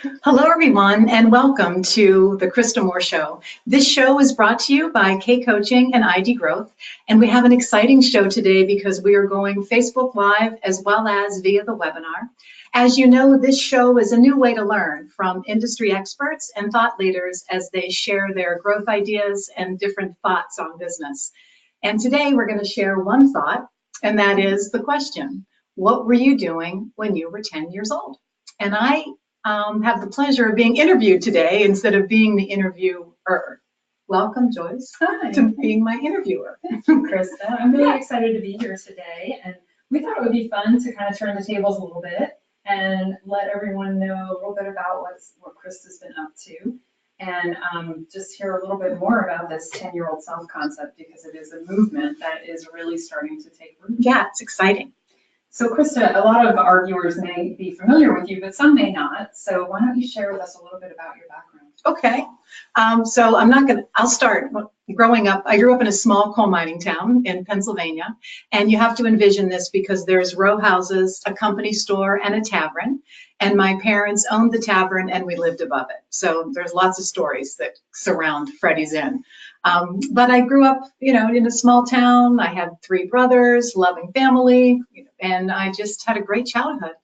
Hello, everyone, and welcome to the Krista Show. This show is brought to you by K Coaching and ID Growth, and we have an exciting show today because we are going Facebook Live as well as via the webinar. As you know, this show is a new way to learn from industry experts and thought leaders as they share their growth ideas and different thoughts on business. And today we're going to share one thought, and that is the question, what were you doing when you were 10 years old? And I have the pleasure of being interviewed today instead of being the interviewer. Welcome, Joyce, to being my interviewer. Thank you, Krista. I'm really excited to be here today, and we thought it would be fun to kind of turn the tables a little bit and let everyone know a little bit about what Krista's been up to, and just hear a little bit more about this 10-year-old self concept, because it is a movement that is really starting to take root. Yeah, it's exciting. So Krista, a lot of our viewers may be familiar with you, but some may not. So why don't you share with us a little bit about your background? Okay. So I'll start. Growing up, I grew up in a small coal mining town in Pennsylvania, and you have to envision this because there's row houses, a company store, and a tavern. And my parents owned the tavern, and we lived above it. So there's lots of stories that surround Freddie's Inn. But I grew up, in a small town. I had 3 brothers, loving family, and I just had a great childhood.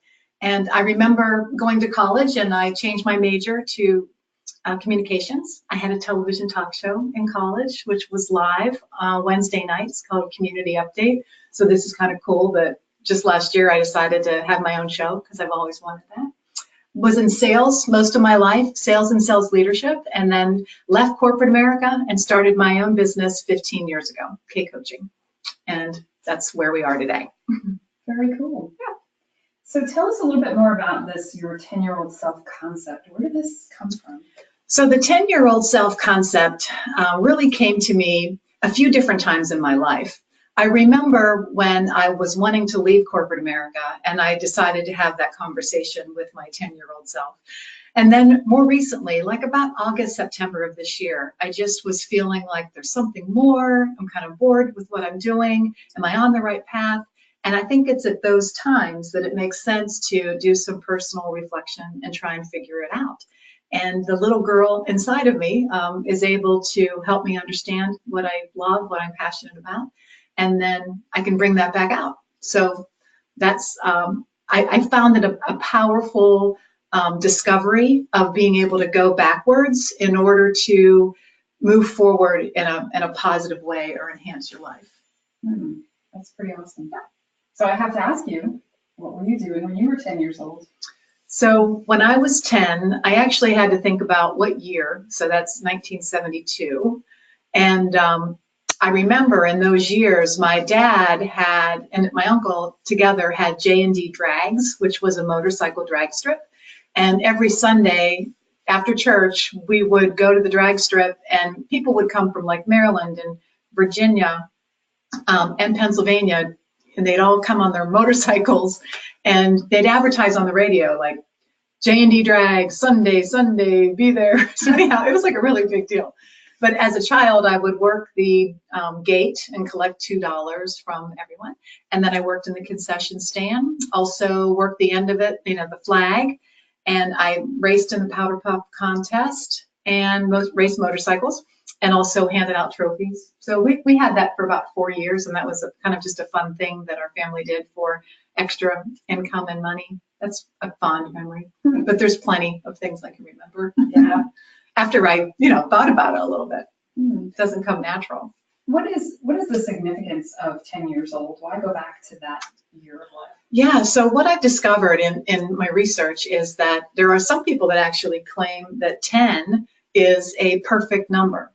And I remember going to college, and I changed my major to communications. I had a television talk show in college, which was live Wednesday nights, called Community Update. So this is kind of cool that just last year I decided to have my own show because I've always wanted that. Was in sales most of my life, sales and sales leadership, and then left corporate America and started my own business 15 years ago, K Coaching. And that's where we are today. Very cool. Yeah. So tell us a little bit more about this, your 10-year-old self-concept. Where did this come from? So the 10-year-old self-concept really came to me a few different times in my life. I remember when I was wanting to leave corporate America, and I decided to have that conversation with my 10-year-old self. And then more recently, like about August, September of this year, I just was feeling like there's something more. I'm kind of bored with what I'm doing. Am I on the right path? And I think it's at those times that it makes sense to do some personal reflection and try and figure it out. And the little girl inside of me is able to help me understand what I love, what I'm passionate about, and then I can bring that back out. So that's, I found it a powerful discovery of being able to go backwards in order to move forward in a positive way or enhance your life. That's pretty awesome. So I have to ask you, what were you doing when you were 10 years old? So when I was 10, I actually had to think about what year. So that's 1972. And I remember in those years, my dad had, and my uncle together had J&D Drags, which was a motorcycle drag strip. And every Sunday after church, we would go to the drag strip, and people would come from like Maryland and Virginia and Pennsylvania, and they'd all come on their motorcycles, and they'd advertise on the radio like J&D Drag, Sunday, be there. So anyhow, it was like a really big deal. But as a child, I would work the gate and collect $2 from everyone. And then I worked in the concession stand, also worked the end of it, the flag. And I raced in the powder puff contest and raced motorcycles, and also handed out trophies. So we had that for about 4 years, and that was kind of just a fun thing that our family did for extra income and money. That's a fond memory, but there's plenty of things I can remember. Yeah, after I thought about it a little bit. It doesn't come natural. What is the significance of 10 years old? Why go back to that year of life? Yeah, so what I've discovered in my research is that there are some people that actually claim that 10 is a perfect number.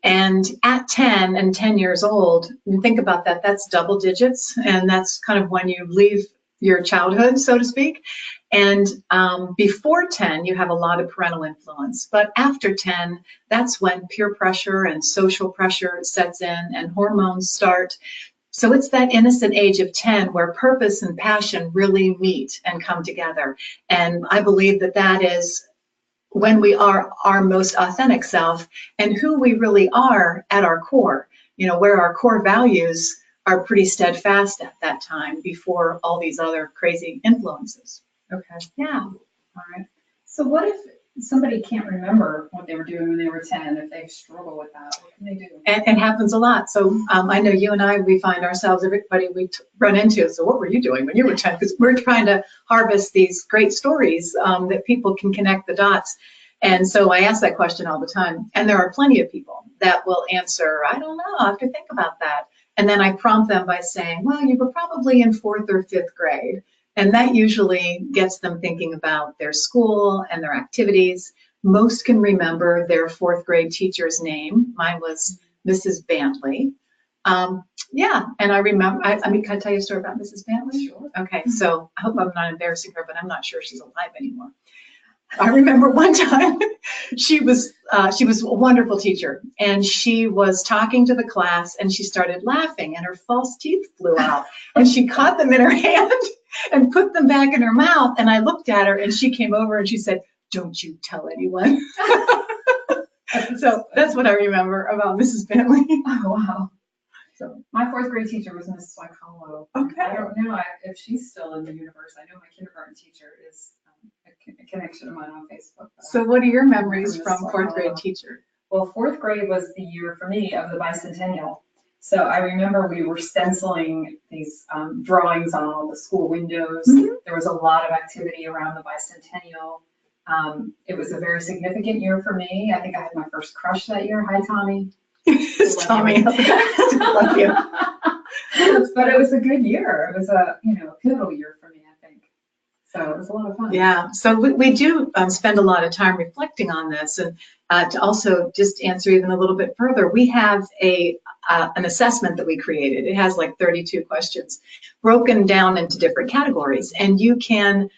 And at 10 and 10 years old, you think about that, that's double digits, and that's kind of when you leave your childhood, so to speak. And before 10, you have a lot of parental influence. But after 10, that's when peer pressure and social pressure sets in and hormones start. So it's that innocent age of 10 where purpose and passion really meet and come together. And I believe that that is when we are our most authentic self and who we really are at our core, where our core values are pretty steadfast at that time before all these other crazy influences. Okay. Yeah. All right. So what if somebody can't remember what they were doing when they were 10, if they struggle with that? What can they do? And it happens a lot. So I know you and I, we find ourselves, everybody we run into, so what were you doing when you were 10? Because we're trying to harvest these great stories that people can connect the dots. And so I ask that question all the time. And there are plenty of people that will answer, I don't know, I have to think about that. And then I prompt them by saying, well, you were probably in 4th or 5th grade. And that usually gets them thinking about their school and their activities. Most can remember their 4th grade teacher's name. Mine was Mrs. Bantley. Yeah, and I remember, I mean, can I tell you a story about Mrs. Bantley? Sure. Okay, so I hope I'm not embarrassing her, but I'm not sure she's alive anymore. I remember one time she was a wonderful teacher, and she was talking to the class, and she started laughing, and her false teeth flew out, and she caught them in her hand and put them back in her mouth. And I looked at her, and she came over and she said, "Don't you tell anyone." So that's what I remember about Mrs. Bentley. Oh, wow. So my 4th grade teacher was Miss Swicolo. Okay. I don't know if she's still in the universe. I know my kindergarten teacher is a connection of mine on Facebook. So what are your memories from 4th grade teacher? Well, 4th grade was the year for me of the bicentennial. So I remember we were stenciling these drawings on all the school windows. Mm-hmm. There was a lot of activity around the bicentennial. It was a very significant year for me. I think I had my first crush that year. Hi, Tommy. It's Tommy. Love you. But it was a good year. It was a pivotal year for me, I think. So it was a lot of fun. Yeah. So we do spend a lot of time reflecting on this, and to also just answer even a little bit further, we have an assessment that we created. It has like 32 questions broken down into different categories, and you can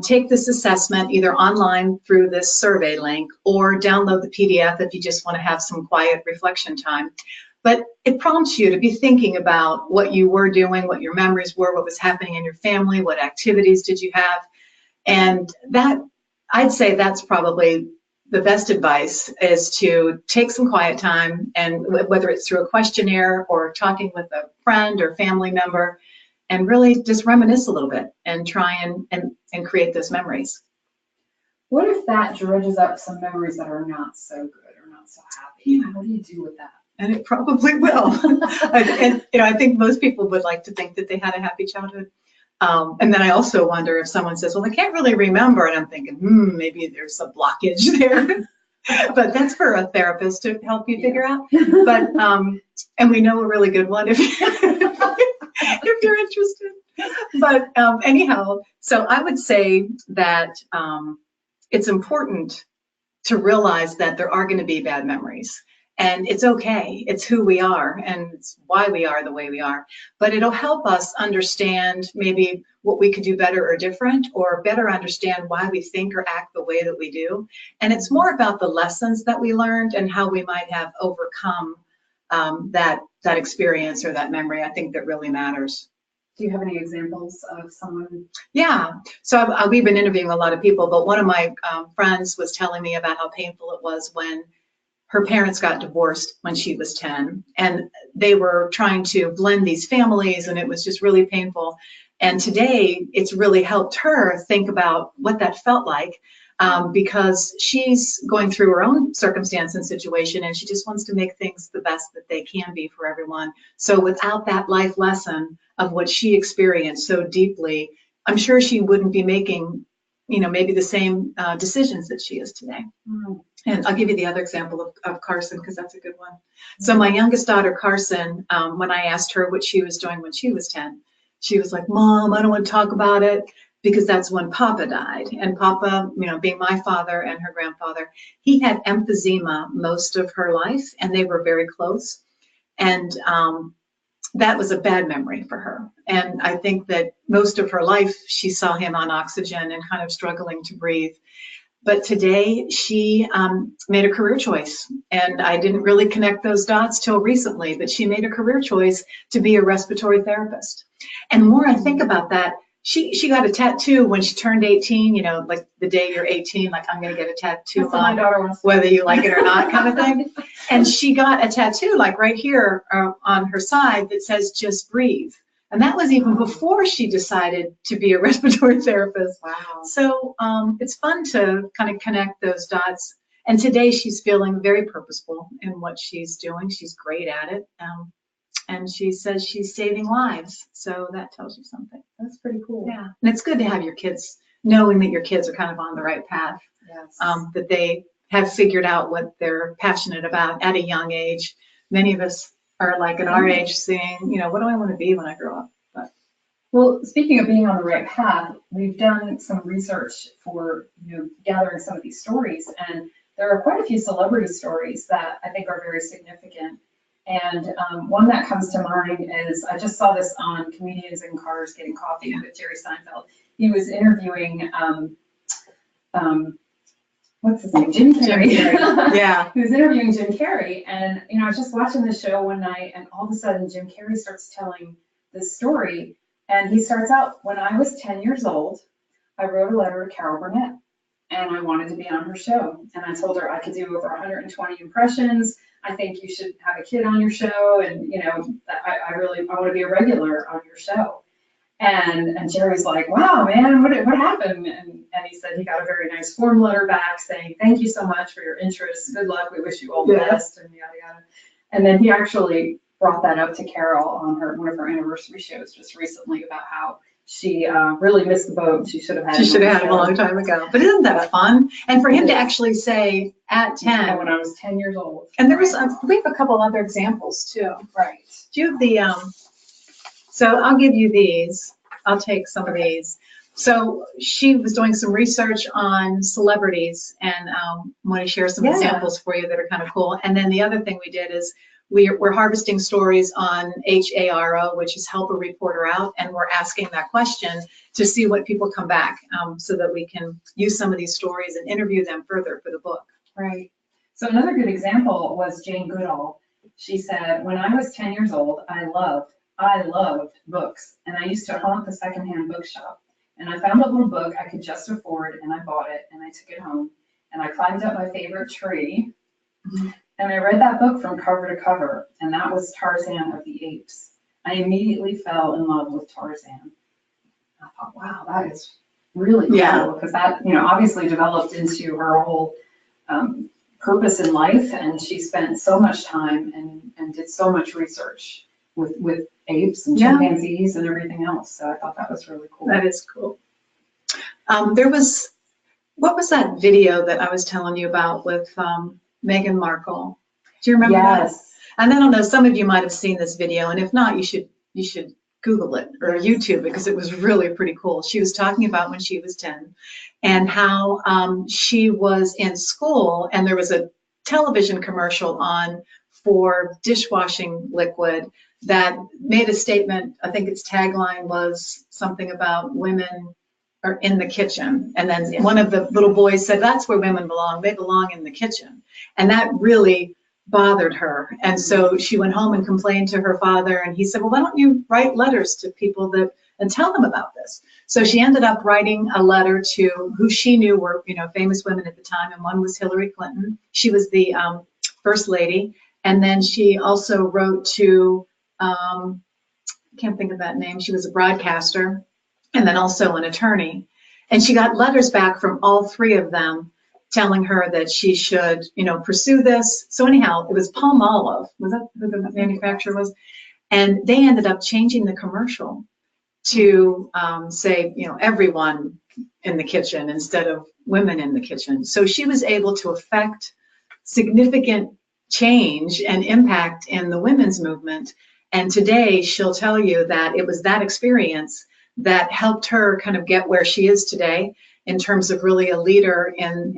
take this assessment either online through this survey link or download the PDF if you just want to have some quiet reflection time. But it prompts you to be thinking about what you were doing, what your memories were, what was happening in your family, what activities did you have. And that, I'd say that's probably the best advice, is to take some quiet time, and whether it's through a questionnaire or talking with a friend or family member, and really just reminisce a little bit and try and create those memories. What if that dredges up some memories that are not so good or not so happy? What do you do with that? And it probably will. And I think most people would like to think that they had a happy childhood. And then I also wonder if someone says, well, I can't really remember. And I'm thinking, maybe there's a blockage there. But that's for a therapist to help you figure out. But, and we know a really good one if you're interested. But anyhow, so I would say that it's important to realize that there are going to be bad memories. And it's okay. It's who we are, and it's why we are the way we are. But it'll help us understand maybe what we could do better or different, or better understand why we think or act the way that we do. And it's more about the lessons that we learned and how we might have overcome that experience or that memory. I think that really matters. Do you have any examples of someone? Yeah. So we've been interviewing a lot of people, but one of my friends was telling me about how painful it was when her parents got divorced when she was 10, and they were trying to blend these families, and it was just really painful. And today, it's really helped her think about what that felt like, because she's going through her own circumstance and situation, and she just wants to make things the best that they can be for everyone. So without that life lesson of what she experienced so deeply, I'm sure she wouldn't be making, maybe the same decisions that she is today. And I'll give you the other example of Carson, because that's a good one. So my youngest daughter, Carson, when I asked her what she was doing when she was 10, she was like, Mom, I don't want to talk about it, because that's when Papa died. And Papa, being my father and her grandfather, he had emphysema most of her life, and they were very close. And that was a bad memory for her. And I think that most of her life, she saw him on oxygen and kind of struggling to breathe. But today, she made a career choice. And I didn't really connect those dots till recently, but she made a career choice to be a respiratory therapist. And the more I think about that, she got a tattoo when she turned 18, like the day you're 18, like I'm going to get a tattoo on, my daughter wants, whether you like it or not, kind of thing. And she got a tattoo like right here on her side that says, just breathe. And that was even before she decided to be a respiratory therapist. Wow. So it's fun to kind of connect those dots. And today she's feeling very purposeful in what she's doing. She's great at it. And she says she's saving lives. So that tells you something. That's pretty cool. Yeah. And it's good to have your kids, knowing that your kids are kind of on the right path, Yes. that they have figured out what they're passionate about at a young age. Many of us are like at our age saying, you know, what do I want to be when I grow up? But Well, speaking of being on the right path, we've done some research for, gathering some of these stories, and there are quite a few celebrity stories that I think are very significant. And one that comes to mind is, I just saw this on Comedians in Cars Getting Coffee with Jerry Seinfeld. He was interviewing, what's his name? Jim Carrey. yeah. He was interviewing Jim Carrey, and I was just watching the show one night, and all of a sudden Jim Carrey starts telling this story, and he starts out, when I was 10 years old, I wrote a letter to Carol Burnett, and I wanted to be on her show, and I told her I could do over 120 impressions. I think you should have a kid on your show, and I want to be a regular on your show. And Jerry's like, wow, man, what happened? And he said he got a very nice form letter back saying, thank you so much for your interest. Good luck. We wish you all the best, and yada, yada. And then he actually brought that up to Carol on one of her anniversary shows just recently about how she really missed the boat. She should have had it a long time ago. But isn't that fun? And for him to actually say at 10. When I was 10 years old. And there was, we have a couple other examples too. Right. Do you have the, so I'll give you these. I'll take some of these. So she was doing some research on celebrities, and I want to share some examples for you that are kind of cool. And then the other thing we did is we're harvesting stories on HARO, which is Help a Reporter Out, and we're asking that question to see what people come back, so that we can use some of these stories and interview them further for the book. Right. So another good example was Jane Goodall. She said, when I was 10 years old, I loved books, and I used to haunt the secondhand bookshop. And I found a little book I could just afford, and I bought it, and I took it home, and I climbed up my favorite tree, and I read that book from cover to cover, and that was Tarzan of the Apes. I immediately fell in love with Tarzan. I thought, wow, that is really cool, because that, obviously developed into her whole purpose in life, and she spent so much time and did so much research with apes and chimpanzees and everything else. So I thought that was really cool. That is cool. What was that video that I was telling you about with Meghan Markle? Do you remember that? And I don't know, some of you might have seen this video, and if not, you should Google it or YouTube, because it was really pretty cool. She was talking about when she was 10 and how she was in school, and there was a television commercial on for dishwashing liquid that made a statement. I think its tagline was something about women are in the kitchen. And then one of the little boys said, that's where women belong. They belong in the kitchen. And that really bothered her. And so she went home and complained to her father, and he said, well, why don't you write letters to people and tell them about this? So she ended up writing a letter to who she knew were, famous women at the time. And one was Hillary Clinton. She was the first lady. And then she also wrote to, I can't think of that name. She was a broadcaster and then also an attorney. And she got letters back from all three of them telling her that she should, pursue this. So anyhow, it was Palmolive. Was that who the manufacturer was? And they ended up changing the commercial to say, everyone in the kitchen instead of women in the kitchen. So she was able to affect significant change and impact in the women's movement. And today she'll tell you that it was that experience that helped her kind of get where she is today in terms of really a leader in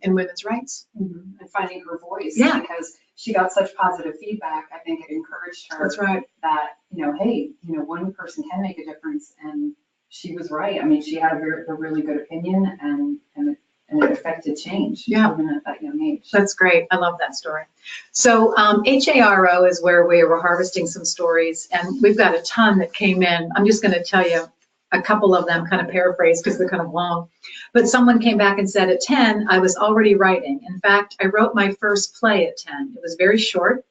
women's rights. Mm-hmm. And finding her voice. Yeah. Because she got such positive feedback. I think it encouraged her. That's right. That, hey, one person can make a difference. And she was right. I mean, she had a really good opinion, and it affected change even at that young age. That's great. I love that story. So HARO is where we were harvesting some stories, and we've got a ton that came in. I'm just going to tell you a couple of them, kind of paraphrased because they're kind of long. But someone came back and said, at 10, I was already writing. In fact, I wrote my first play at 10. It was very short.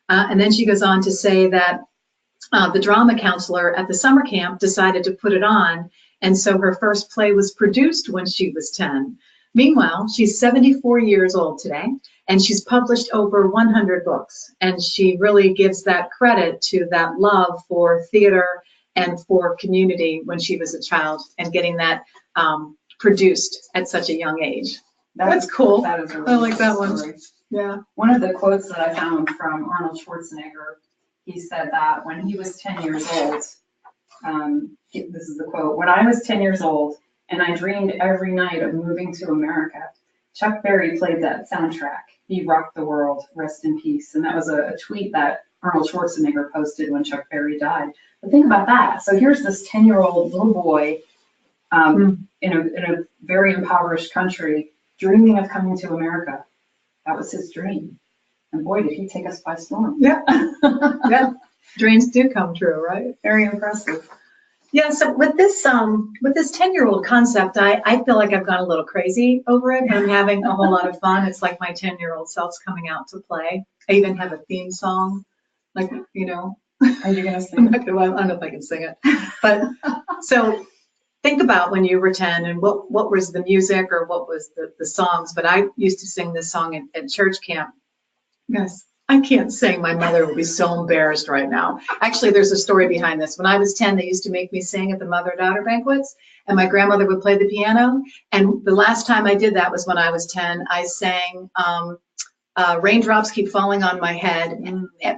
And then she goes on to say that the drama counselor at the summer camp decided to put it on. And so her first play was produced when she was 10. Meanwhile, she's 74 years old today, and she's published over 100 books. And she really gives that credit to that love for theater and for community when she was a child, and getting that produced at such a young age. That's cool. That is a really I like that cool one. story. Yeah. One of the quotes that I found from Arnold Schwarzenegger, he said that when he was 10 years old, this is the quote, "When I was 10 years old and I dreamed every night of moving to America, Chuck Berry played that soundtrack. He rocked the world, rest in peace." And that was a tweet that Arnold Schwarzenegger posted when Chuck Berry died. But think about that. So here's this 10-year-old little boy in a very impoverished country dreaming of coming to America. That was his dream. And boy, did he take us by storm. Yeah. Yeah. Dreams do come true, right? Very impressive. Yeah, so with this 10-year-old concept, I feel like I've gone a little crazy over it, and I'm having a whole lot of fun. It's like my 10-year-old self's coming out to play. I even have a theme song, like, you know. Are you gonna sing? I don't know if I can sing it. But so think about when you were 10 and what was the music or what was the songs. But I used to sing this song at church camp. Yes. I can't sing. My mother will be so embarrassed right now. Actually, there's a story behind this. When I was 10, they used to make me sing at the mother-daughter banquets, and my grandmother would play the piano. And the last time I did that was when I was 10. I sang Raindrops Keep Falling on My Head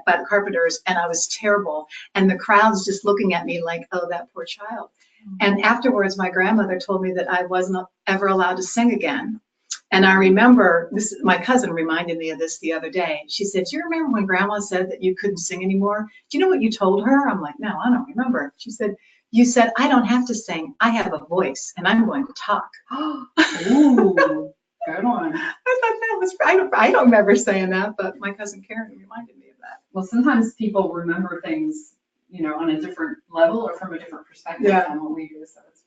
by the Carpenters, and I was terrible. And the crowd's just looking at me like, oh, that poor child. And afterwards, my grandmother told me that I wasn't ever allowed to sing again. And I remember, my cousin reminded me of this the other day. She said, "Do you remember when Grandma said that you couldn't sing anymore? Do you know what you told her?" I'm like, "No, I don't remember." She said, "You said, I don't have to sing. I have a voice, and I'm going to talk." Ooh, good one. I thought that was, I don't remember saying that, but my cousin Karen reminded me of that. Well, sometimes people remember things, you know, on a different level or from a different perspective than what we do. So it's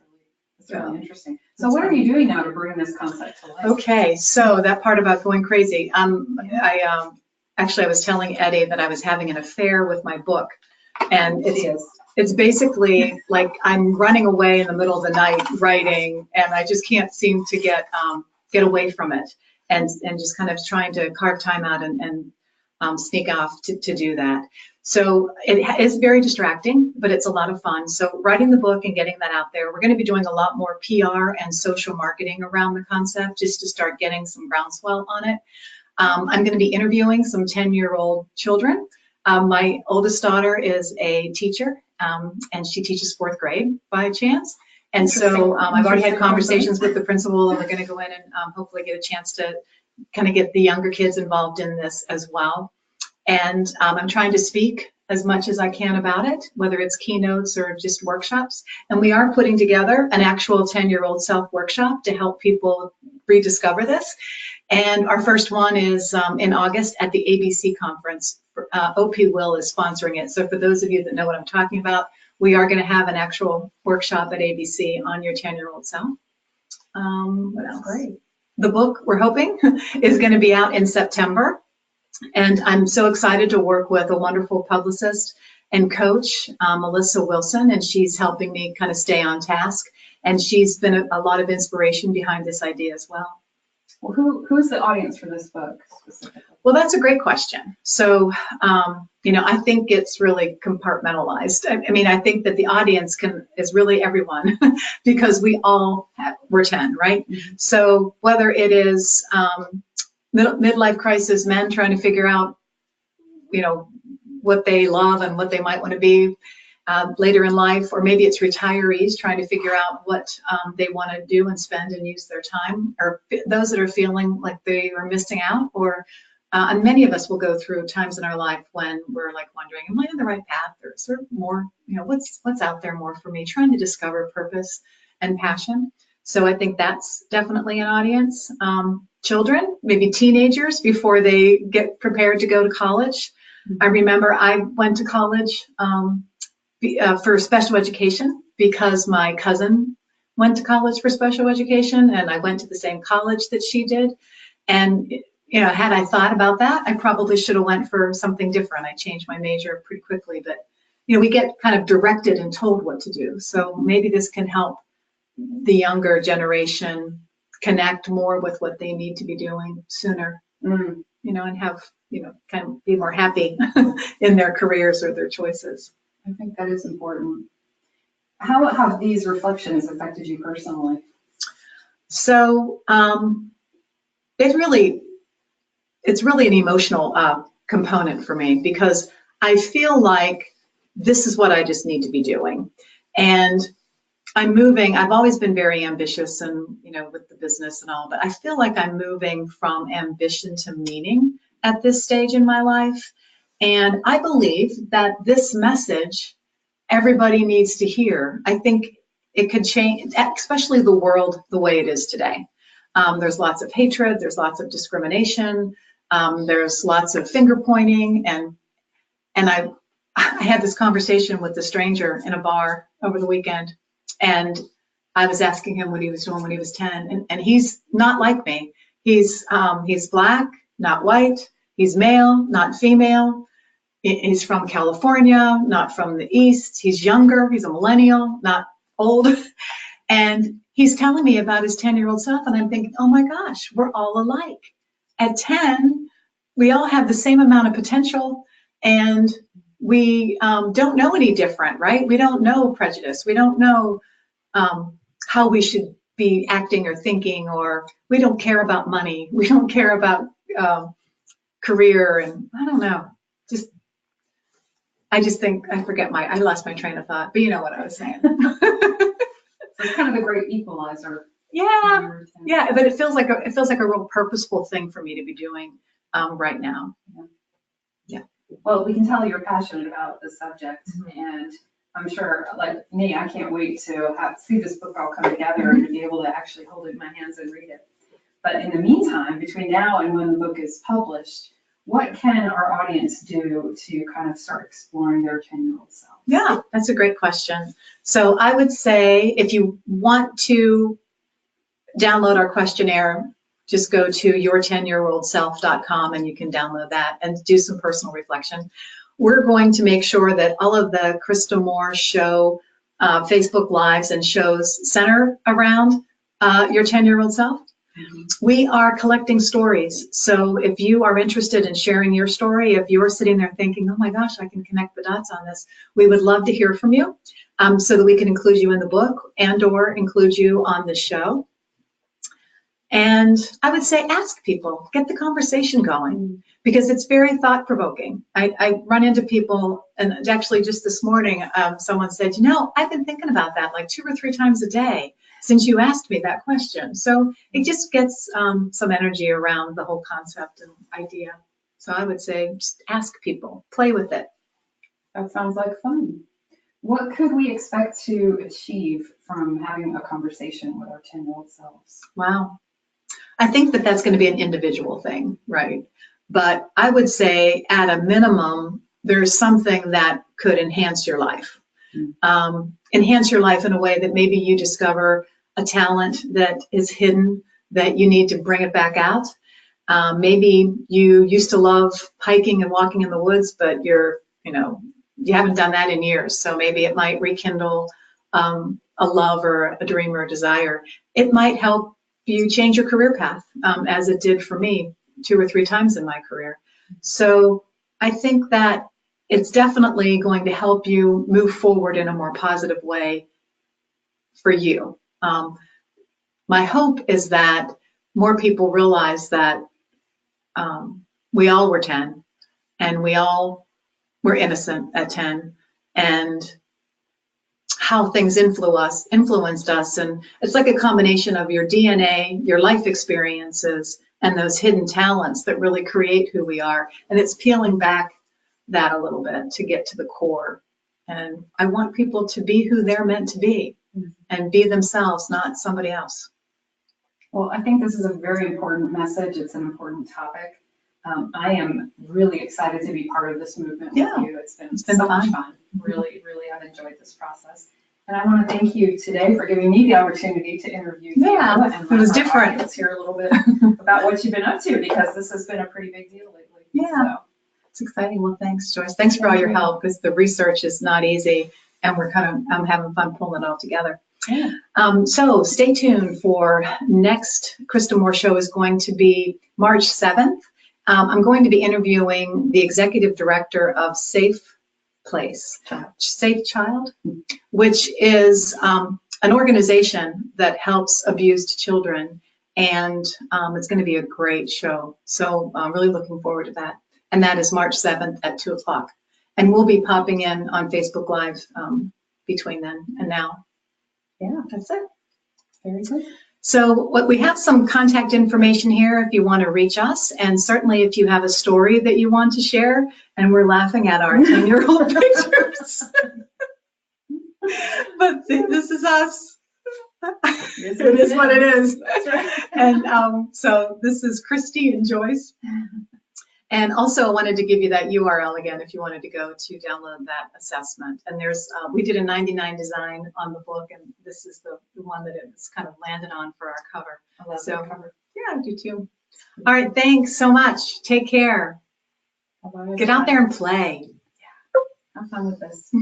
really interesting. So what are you doing now to bring this concept to life? Okay, so that part about going crazy. Actually, I was telling Eddie that I was having an affair with my book, and it's basically like I'm running away in the middle of the night writing, and I just can't seem to get away from it, and just kind of trying to carve time out and sneak off to do that. So it is very distracting, but it's a lot of fun. So writing the book and getting that out there, we're going to be doing a lot more PR and social marketing around the concept just to start getting some groundswell on it. I'm going to be interviewing some 10-year-old children. My oldest daughter is a teacher, and she teaches 4th grade by chance. And so I've already had conversations with the principal, and we're going to go in and hopefully get a chance to kind of get the younger kids involved in this as well. And I'm trying to speak as much as I can about it, whether it's keynotes or just workshops. And we are putting together an actual 10-year-old self workshop to help people rediscover this. And our first one is in August at the ABC conference. OP Will is sponsoring it. So for those of you that know what I'm talking about, we are going to have an actual workshop at ABC on your 10-year-old self. What else? Great. The book, we're hoping, is going to be out in September. And I'm so excited to work with a wonderful publicist and coach, Melissa Wilson, and she's helping me kind of stay on task. And she's been a lot of inspiration behind this idea as well. Well, who's the audience for this book specifically? Well, that's a great question. So, you know, I think it's really compartmentalized. I mean, I think that the audience is really everyone because we're 10, right? Mm-hmm. So whether it is midlife crisis men trying to figure out, you know, what they love and what they might want to be later in life, or maybe it's retirees trying to figure out what they want to do and spend and use their time, or those that are feeling like they are missing out, or and many of us will go through times in our life when we're like wondering, am I on the right path, or is there more, you know, what's out there more for me, trying to discover purpose and passion. So I think that's definitely an audience. Children, maybe teenagers before they get prepared to go to college. Mm-hmm. I remember I went to college for special education because my cousin went to college for special education, and I went to the same college that she did. And you know, had I thought about that, I probably should have went for something different. I changed my major pretty quickly, but we get kind of directed and told what to do. So maybe this can help the younger generation connect more with what they need to be doing sooner, and have, kind of be more happy in their careers or their choices. I think that is important. How have these reflections affected you personally? So it's really an emotional component for me, because I feel like this is what I just need to be doing. And I'm moving. I've always been very ambitious and, with the business and all, but I feel like I'm moving from ambition to meaning at this stage in my life. And I believe that this message everybody needs to hear. I think it could change, especially the world the way it is today. There's lots of hatred, there's lots of discrimination, there's lots of finger pointing, and I had this conversation with a stranger in a bar over the weekend, and I was asking him what he was doing when he was 10, and he's not like me. He's black, not white. He's male, not female. He's from California, not from the East. He's younger. He's a millennial, not old. And he's telling me about his 10-year-old self, and I'm thinking, oh my gosh, we're all alike. At 10, we all have the same amount of potential, and we don't know any different, right? We don't know prejudice. We don't know how we should be acting or thinking, or we don't care about money. We don't care about career, and I don't know. I just think, I lost my train of thought, but you know what I was saying. So it's kind of a great equalizer. Yeah, but it feels like a real purposeful thing for me to be doing right now. Yeah. Well, we can tell you're passionate about the subject, and I'm sure, like me, I can't wait to see this book all come together and to be able to actually hold it in my hands and read it. But in the meantime, between now and when the book is published, what can our audience do to kind of start exploring their 10-year-old self? Yeah, that's a great question. So I would say, if you want to download our questionnaire, just go to your10yearoldself.com and you can download that and do some personal reflection. We're going to make sure that all of the Krista Moore Show Facebook Lives and shows center around your 10-year-old self. We are collecting stories. So if you are interested in sharing your story, if you're sitting there thinking, oh my gosh, I can connect the dots on this, we would love to hear from you so that we can include you in the book and or include you on the show. And I would say ask people, get the conversation going, because it's very thought-provoking. I run into people, and actually just this morning, someone said, I've been thinking about that like 2 or 3 times a day since you asked me that question. So it just gets some energy around the whole concept and idea. So I would say just ask people, play with it. That sounds like fun. What could we expect to achieve from having a conversation with our 10-year-old selves? Wow. I think that that's going to be an individual thing, right? But I would say at a minimum, there's something that could enhance your life. Enhance your life in a way that maybe you discover a talent that is hidden, that you need to bring it back out. Maybe you used to love hiking and walking in the woods, but you haven't done that in years. So maybe it might rekindle a love or a dream or a desire. It might help you change your career path, as it did for me 2 or 3 times in my career. So I think that it's definitely going to help you move forward in a more positive way for you. My hope is that more people realize that we all were 10, and we all were innocent at 10, and how things influenced us. And it's like a combination of your DNA, your life experiences, and those hidden talents that really create who we are. And it's peeling back that a little bit to get to the core. And I want people to be who they're meant to be and be themselves, not somebody else. Well, I think this is a very important message. It's an important topic. I am really excited to be part of this movement with you. It's been so much fun. Really, really have enjoyed this process. And I want to thank you today for giving me the opportunity to interview you. And it was different. Let's hear a little bit about what you've been up to, because this has been a pretty big deal lately. Yeah. It's exciting. Well, thanks, Joyce. Thanks for all your help, because the research is not easy, and we're kind of having fun pulling it all together. Yeah. So stay tuned for next Krista Moore show is going to be March 7th. I'm going to be interviewing the executive director of Safe Child, which is an organization that helps abused children, and it's going to be a great show. So I'm really looking forward to that. And that is March 7th at 2 o'clock. And we'll be popping in on Facebook Live between then and now. Yeah, that's it. Very good. So we have some contact information here if you want to reach us, and certainly if you have a story that you want to share, and we're laughing at our 10-year-old pictures. But this is us. It is what it is. And so this is Christy and Joyce. And also I wanted to give you that URL again if you wanted to go to download that assessment. And there's, we did a 99 design on the book, and this is the one that it's kind of landed on for our cover. I love So, the cover. yeah, I do too. All right, thanks so much. Take care. Get out there and play. Yeah. Have fun with this.